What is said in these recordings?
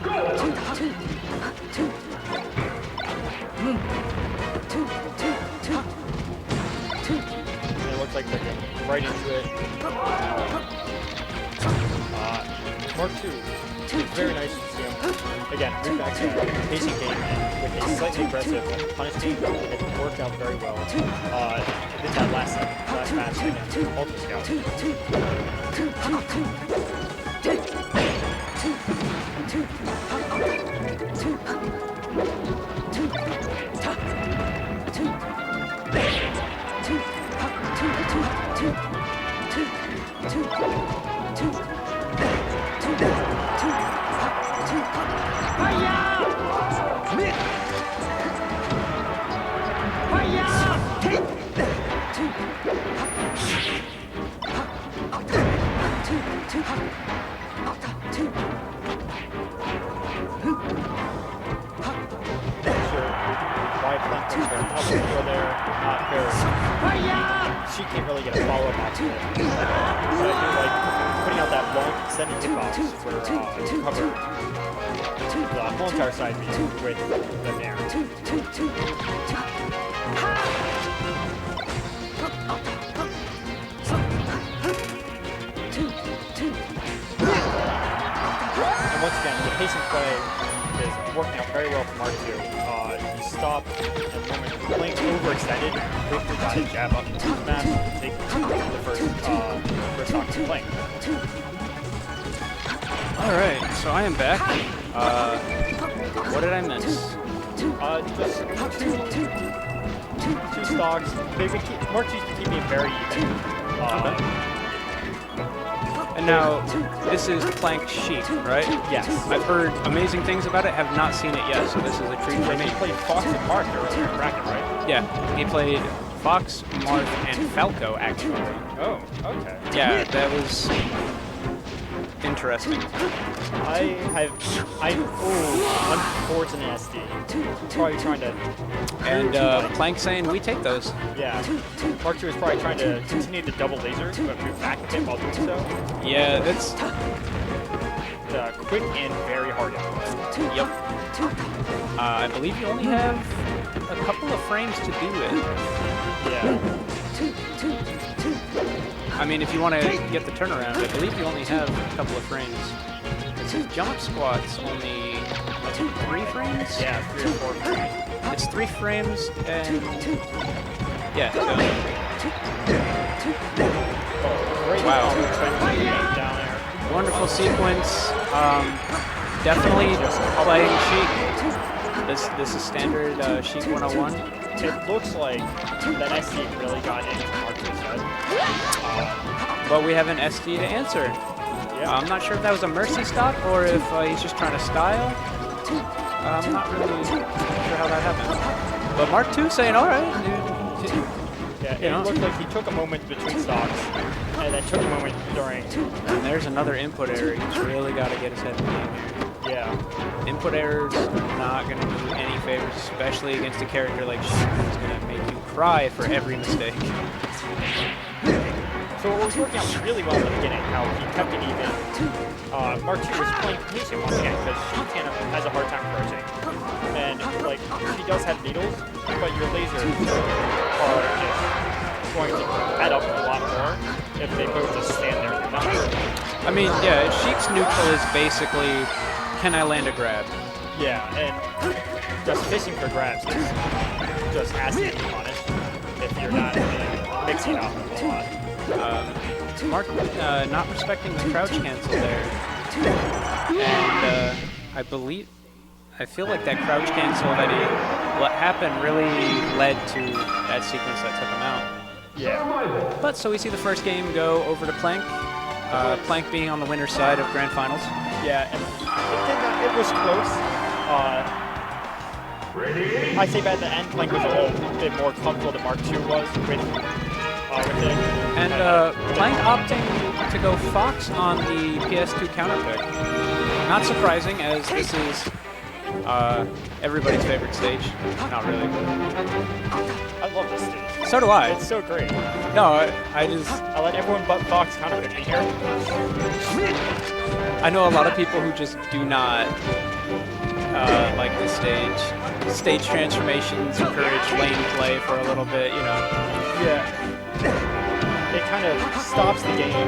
And it looks like they're getting right into it. Mark 2. Very nice to see him. Again, move back to pacing game and with a slightly aggressive punish game. It worked out very well. With that last match against Ultra Scout. She can't really get a follow-up off of it. But I feel like putting out that long extended hitbox for cover the whole entire side beat with the nair. And once again, the pacing play is working out very well for Marth 2. He stopped and playing overextended, quickly got his jab up into the match and take the first stock to play. Alright, so I am back. What did I miss? Just two stocks. Marth used to keep me very even. And now, this is Plank Sheik, right? Yes. I've heard amazing things about it, have not seen it yet, so this is a treat for me. He played Fox and Marth earlier in bracket, right? Yeah, he played Fox, Marth, and Falco, actually. Oh, okay. Yeah, that was interesting. Unfortunate SD. Probably trying to... And Plank saying, we take those. Yeah. Mark 2 is probably trying to continue the double laser, but move back a bit while doing so. Yeah, that's... quick and very hard output. Yep. I believe you only have a couple of frames to do it. Yeah. I mean, if you want to get the turnaround, I believe you only have a couple of frames. His jump squat's only 3 frames? Yeah, 3 or 4 frames. It's 3 frames and... Yeah, so... Wow. Down there. Wonderful sequence. Definitely playing Sheik. This is standard Sheik 101. It looks like that SD really got into Mark 2's head. But we have an SD to answer. Yeah. I'm not sure if that was a mercy stock or if he's just trying to style. I'm not really sure how that happened. But Mark 2 saying, all right, dude. Yeah, it looked like he took a moment between stocks and then took a moment during. And there's another input error. He's really got to get his head in the game here. Yeah. Input errors are not going to do any favors, especially against a character like Sheik, who's going to make you cry for every mistake. So it was working out really well in the beginning, how he kept it even. Mark 2 was playing patient once again, because Sheik has a hard time approaching. And, like, she does have needles, but your lasers are just going to add up a lot more if they both just stand there for nothing. I mean, yeah, Sheik's neutral is basically, can I land a grab? Yeah, and just fishing for grabs is just asking to be punished if you're not mixing up a lot. Mark not respecting the crouch cancel there. And I feel like that crouch cancel what happened really led to that sequence that took him out. Yeah. But so we see the first game go over to Plank. Plank being on the winner's side of Grand Finals. Yeah, and it was close. I say by the end, Plank was a little bit more comfortable than Mark 2 was with it. And Plank opting to go Fox on the PS2 counter pick. Not surprising, as this is everybody's favorite stage. Not really. I love this stage. So do I. It's so great. No, I let everyone but Fox counter pick me here. I know a lot of people who just do not like this stage. Stage transformations encourage lane play for a little bit, you know. Yeah. It kind of stops the game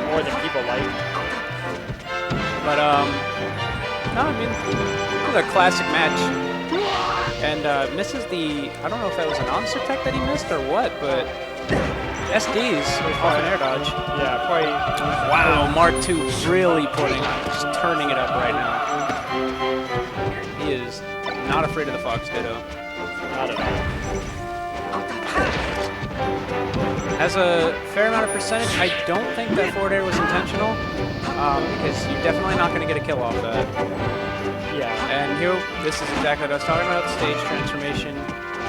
more than people like. But, no, I mean, it was a classic match. And misses the, I don't know if that was an onset tech that he missed or what, but SDs off an air dodge. Yeah, probably. Wow, Marth 2 really just turning it up right now. He is not afraid of the Fox Ditto. Not at all. Has a fair amount of percentage. I don't think that forward air was intentional, because you're definitely not going to get a kill off that. Yeah. And here, this is exactly what I was talking about, stage transformation.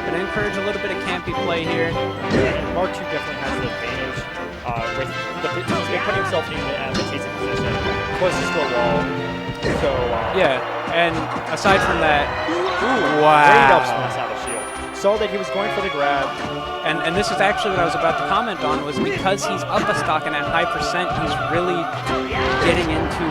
Going to encourage a little bit of campy play here. And Marth 2 definitely has the advantage with he's been putting himself in the advantageous position, closest to a wall. So yeah, and aside from that, great up smash out of shield. Saw that he was going for the grab. And this is actually what I was about to comment on, was because he's up a stock and at high percent, he's really getting into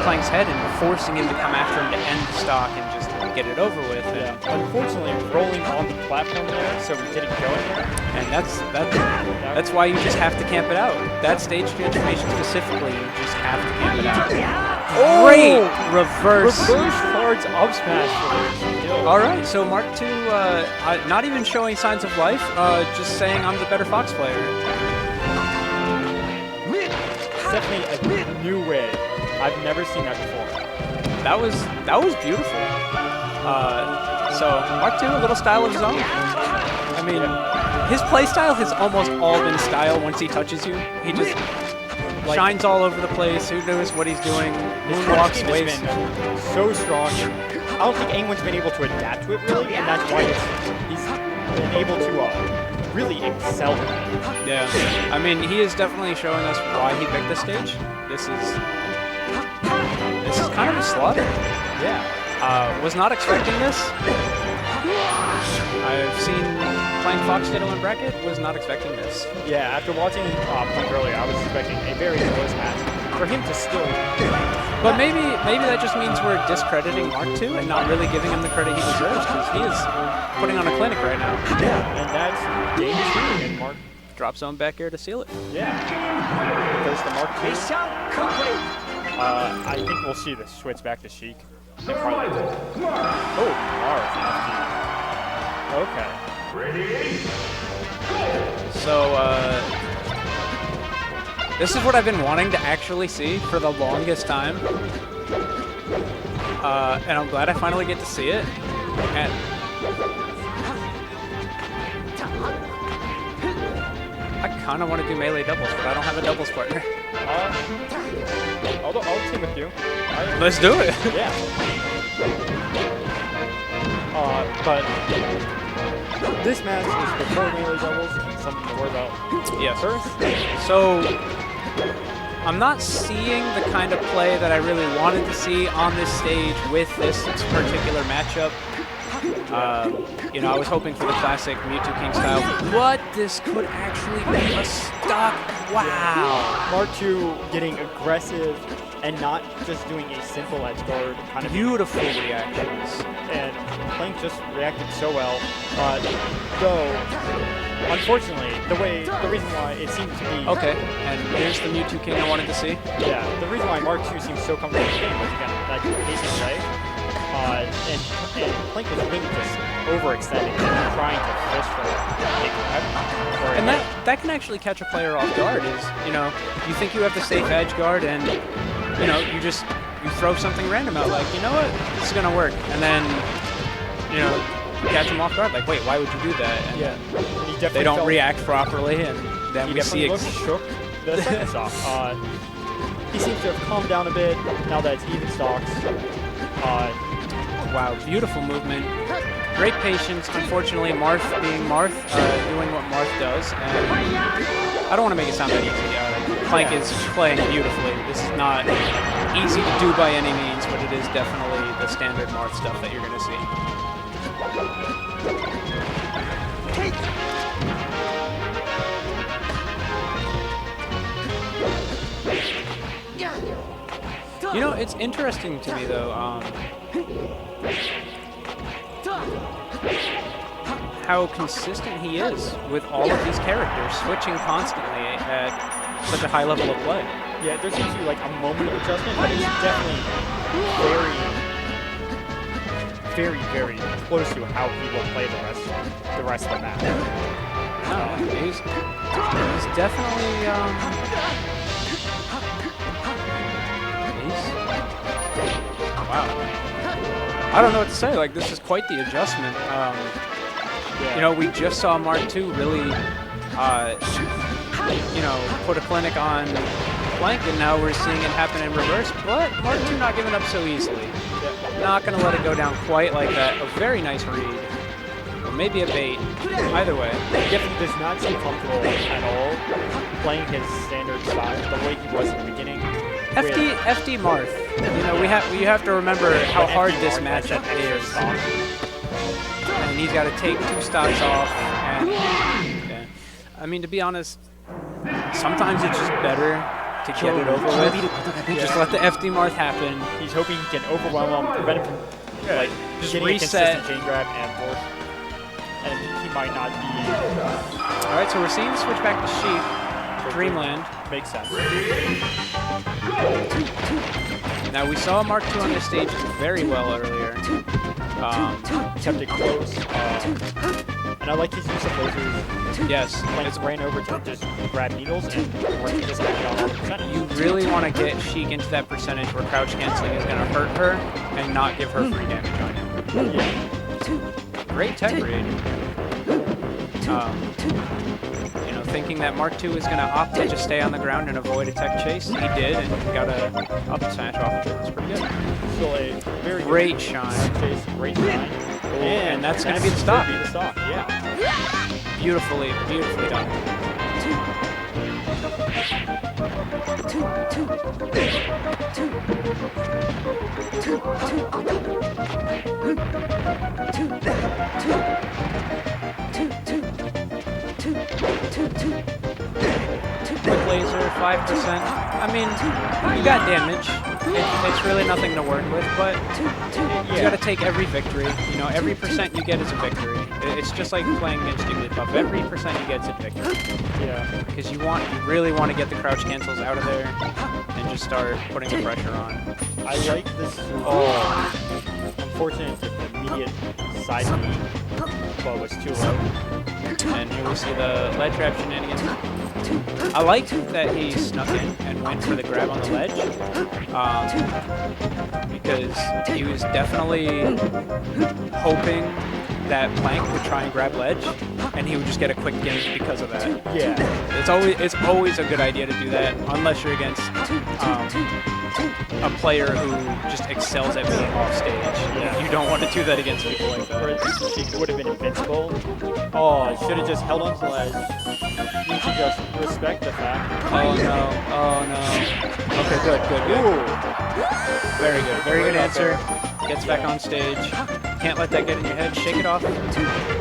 Plank's head and forcing him to come after him to end the stock and just get it over with. Yeah. Unfortunately, rolling on the platform there, so we didn't go anywhere. And that's why you just have to camp it out. That stage transformation specifically, you just have to camp it out. Oh! Great reverse forwards up smash for the kill. All right, so Marth 2 not even showing signs of life, just saying I'm the better Fox player. It's definitely a new way. I've never seen that before. That was beautiful. So Marth 2, a little style of his own. I mean, his play style has almost all been style once he touches you. He just shines all over the place. Who knows what he's doing? Moonwalks, waves. So strong. I don't think anyone's been able to adapt to it really, and that's why he's been able to really excel in it. Yeah, I mean, he is definitely showing us why he picked this stage. This is kind of a slaughter. Yeah. Was not expecting this. I've seen playing Fox Ditto in bracket, was not expecting this. Yeah, after watching Plank earlier, I was expecting a very close match. For him to still... But maybe that just means we're discrediting Marth 2 and not really giving him the credit he deserves, because he is putting on a clinic right now. Yeah, and that's game 2, and Marth drops zone back air to seal it. Yeah. Goes to Marth 2. I think we'll see the switch back to Sheik. Oh, Marth. Okay. Ready? So, this is what I've been wanting to actually see for the longest time. And I'm glad I finally get to see it. And I kind of want to do melee doubles, but I don't have a doubles partner. I'll team with you. Let's do it. Yeah. But this match is before melee doubles and something to worry about. Yes. First. So I'm not seeing the kind of play that I really wanted to see on this stage with this particular matchup. You know, I was hoping for the classic Mewtwo King style, but this could actually be a stock. Wow. Marth 2 getting aggressive and not just doing a simple edge guard kind of beautiful reactions. And Plank just reacted so well. Though, unfortunately, the reason why it seems to be... Okay, and here's the Mewtwo King I wanted to see. Yeah, the reason why Marth 2 seems so comfortable in the game was, again, that basic play. And Plank was really just overextending and trying to fish for a big grab. And that can actually catch a player off guard is, you know, you think you have the safe edge guard and, you know, you throw something random out like, you know what, this is going to work. And then, you know, you catch them off guard like, wait, why would you do that? And yeah. And they don't react properly and then we see it. Shook the seconds off. He seems to have calmed down a bit now that it's even stocks. Wow, beautiful movement. Great patience. Unfortunately, Marth being Marth, doing what Marth does. And I don't want to make it sound that easy. Plank is playing beautifully. This is not easy to do by any means, but it is definitely the standard Marth stuff that you're going to see. You know, it's interesting to me though, how consistent he is with all of these characters, switching constantly at such a high level of play. Yeah, there's usually like a moment of adjustment, but it's definitely very close to how he will play the rest of the match. No, he's definitely wow. I don't know what to say. Like, this is quite the adjustment. You know, we just saw Marth 2 really, you know, put a clinic on Blank, and now we're seeing it happen in reverse. But Marth 2 not giving up so easily. Not going to let it go down quite like that. A very nice read. Or maybe a bait. Either way. Definitely does not seem comfortable at all playing his standard style the way he was in the beginning. FD Marth. You know, we have to remember how hard this matchup is. And he's got to take 2 stocks off. And yeah. I mean, to be honest, sometimes it's just better to get it over with. Just let the FD Marth happen. He's hoping he can overwhelm him, prevent him from like just getting reset. a consistent chain grab and force. And he might not be. All right, so we're seeing the switch back to Sheik. Dreamland. Makes sense. Now, we saw Marth 2 on the stage very well earlier. Kept it close. And I like his use of lasers. Yes. Blanks ran over to just grab needles and Marth just got down all the percentage. You really want to get Sheik into that percentage where crouch canceling is going to hurt her and not give her free damage on you. Yeah. Great tech read. You know, thinking that Marth 2 is going to opt to just stay on the ground and avoid a tech chase. He did, and got a up smash off of it. It's pretty good. Still a very great shine. Chase, great shine. And that's going to be the stop. Yeah. Beautifully done. Quick laser, 5%. I mean, you got damage. It's really nothing to work with, but you got to take every victory. You know, every percent you get is a victory. It's just like playing against Jigglypuff. Every percent you get is a victory. Yeah. Because you really want to get the crouch cancels out of there and just start putting the pressure on. I like this. Unfortunate that the immediate side beat was too low. And here we see the ledge trap shenanigans. I liked that he snuck in and went for the grab on the ledge, because he was definitely hoping that Plank would try and grab ledge, and he would just get a quick game because of that. Yeah. It's always a good idea to do that, unless you're against a player who just excels at being off stage. Yeah. You don't want to do that against people like that. She would have been invincible. Oh, should have just held on to ledge. You should just respect the fact. Oh no, oh no. Okay, good. Ooh. Very good answer. Gets back on stage. Can't let that get in your head. Shake it off.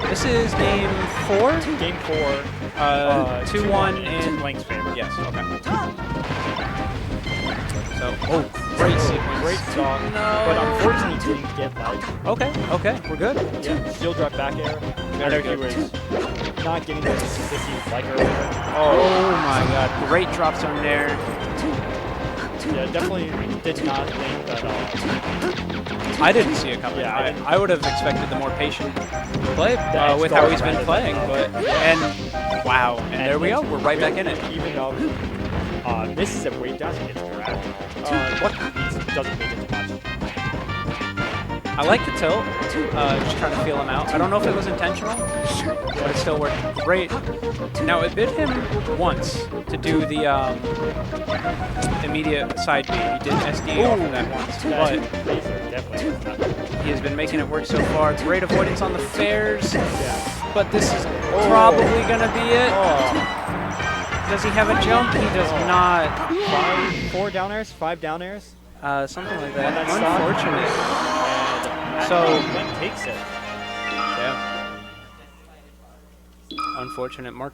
This is game 4? Game 4. 2-1 in Blank's favor. Yes, okay. So, great sequence. Great stock. No. But unfortunately, he didn't get ledge. Okay, we're good. Yeah, still drop back air. I know he was not getting the consistency like earlier. Oh my god, great drop zone there. Yeah, definitely did not think that. I didn't see it coming. Yeah, I would have expected the more patient play with how he's been playing. And wow, and there we go. We're right back in it. Even though misses at weight down, it's grab. What doesn't make it too much. I like the tilt, just trying to feel him out. I don't know if it was intentional, but it still worked great. Now, it bit him once to do the immediate side beat. He did SD off of that once, but he has been making it work so far. Great avoidance on the fairs, but this is probably going to be it. Does he have a jump? He does not. 4 down airs? 5 down airs? Something like that. Unfortunate. So Blink takes it. Yeah. Unfortunate. Marth